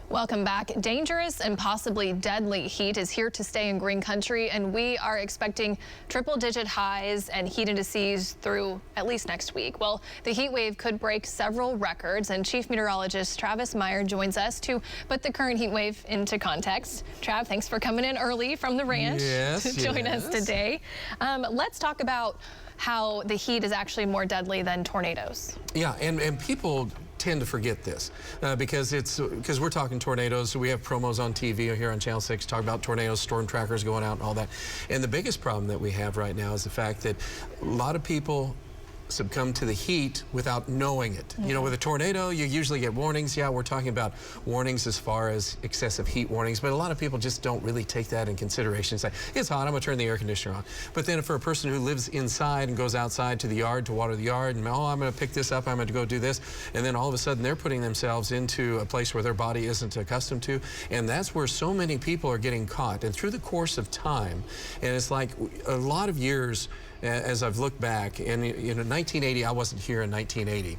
Welcome back. Dangerous and possibly deadly heat is here to stay in green country, and we are expecting triple-digit highs and heat indices through at least next week. Well, the heat wave could break several records, and Chief Meteorologist Travis Meyer joins us to put the current heat wave into context. Trav, thanks for coming in early from the ranch to join us today. Let's talk about how the heat is actually more deadly than tornadoes. Yeah, and people tend to forget this because we're talking tornadoes. So we have promos on TV here on Channel 6 talk about tornadoes, storm trackers going out and all that. And the biggest problem that we have right now is the fact that a lot of people succumb to the heat without knowing it. You know, with a tornado, you usually get warnings. Yeah, we're talking about warnings as far as excessive heat warnings, but a lot of people just don't really take that in consideration. It's like, it's hot, I'm gonna turn the air conditioner on. But then for a person who lives inside and goes outside to the yard to water the yard, and oh, I'm gonna pick this up, I'm gonna go do this, and then all of a sudden they're putting themselves into a place where their body isn't accustomed to, and that's where so many people are getting caught. And through the course of time, and it's like a lot of years, as I've looked back, and you know, 1980, I wasn't here in 1980,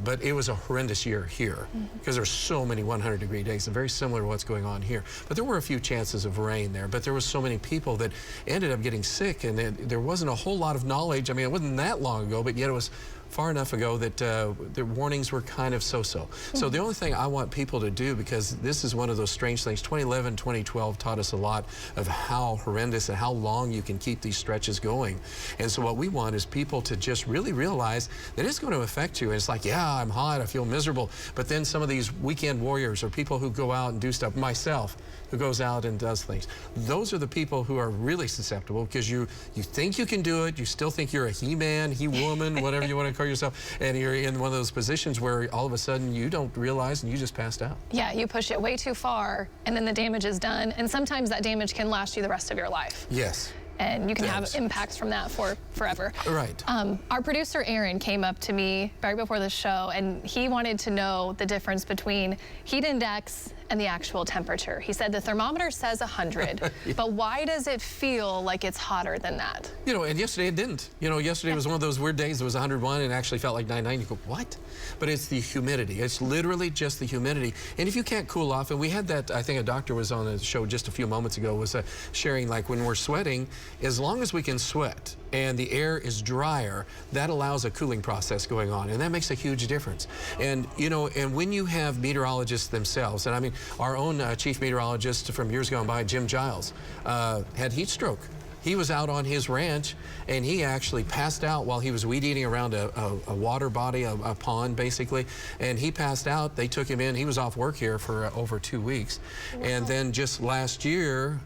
but it was a horrendous year here because there's so many 100-degree days, and very similar to what's going on here. But there were a few chances of rain there, but there was so many people that ended up getting sick, and there wasn't a whole lot of knowledge. I mean, it wasn't that long ago, but yet it was far enough ago that the warnings were kind of so-so. So the only thing I want people to do, because this is one of those strange things, 2011, 2012 taught us a lot of how horrendous and how long you can keep these stretches going. And so what we want is people to just really realize that it's going to affect you. And it's like, yeah, I'm hot, I feel miserable. But then some of these weekend warriors or people who go out and do stuff, myself, who goes out and does things, those are the people who are really susceptible, because you think you can do it, you still think you're a he-man, he-woman, whatever you want to call yourself, and you're in one of those positions where all of a sudden you don't realize and you just passed out. Yeah, you push it way too far, and then the damage is done, and sometimes that damage can last you the rest of your life. Yes. And you can have impacts from that for forever. Right. Our producer, Aaron, came up to me right before the show, and he wanted to know the difference between heat index and the actual temperature. He said the thermometer says 100, but why does it feel like it's hotter than that? You know, and yesterday it didn't. You know, yesterday was one of those weird days. It was 101 and actually felt like 99. You go, what? But it's the humidity. It's literally just the humidity. And if you can't cool off, and we had that, I think a doctor was on the show just a few moments ago, was sharing, like, when we're sweating, as long as we can sweat and the air is drier, that allows a cooling process going on, and that makes a huge difference. And you know, and when you have meteorologists themselves, and I mean, our own chief meteorologist from years gone by, Jim Giles, had heat stroke. He was out on his ranch, and he actually passed out while he was weed eating around a water body, a pond, basically. And he passed out. They took him in. He was off work here for over 2 weeks. Wow. And then just last year,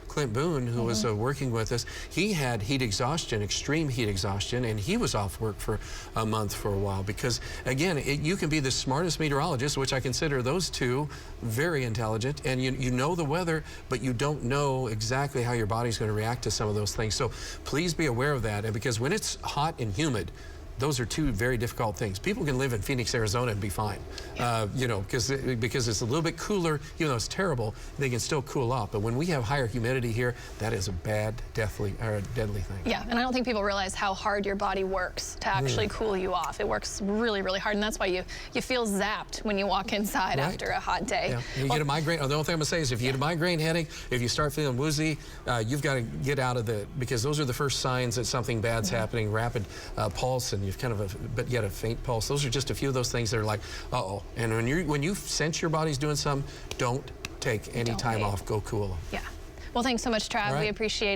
Clint Boone, who was working with us, he had heat exhaustion, extreme heat exhaustion, and he was off work for a month for a while. Because, again, you can be the smartest meteorologist, which I consider those two very intelligent, and you know the weather, but you don't know exactly how your body's going to react to some of those things. So please be aware of that. And because when it's hot and humid, those are two very difficult things. People can live in Phoenix, Arizona and be fine, you know, because it's a little bit cooler, even though it's terrible, they can still cool off. But when we have higher humidity here, that is a bad, deadly thing. Yeah, and I don't think people realize how hard your body works to actually cool you off. It works really, really hard, and that's why you feel zapped when you walk inside after a hot day. Yeah. You get a migraine. The only thing I'm gonna say is if you get a migraine headache, if you start feeling woozy, you've got to get out of because those are the first signs that something bad's happening. Rapid pulse, and you've kind of but yet a faint pulse. Those are just a few of those things that are like, uh-oh. And when you sense your body's doing something, don't take any time off. Go cool them. Yeah. Well, thanks so much, Trav. We appreciate it.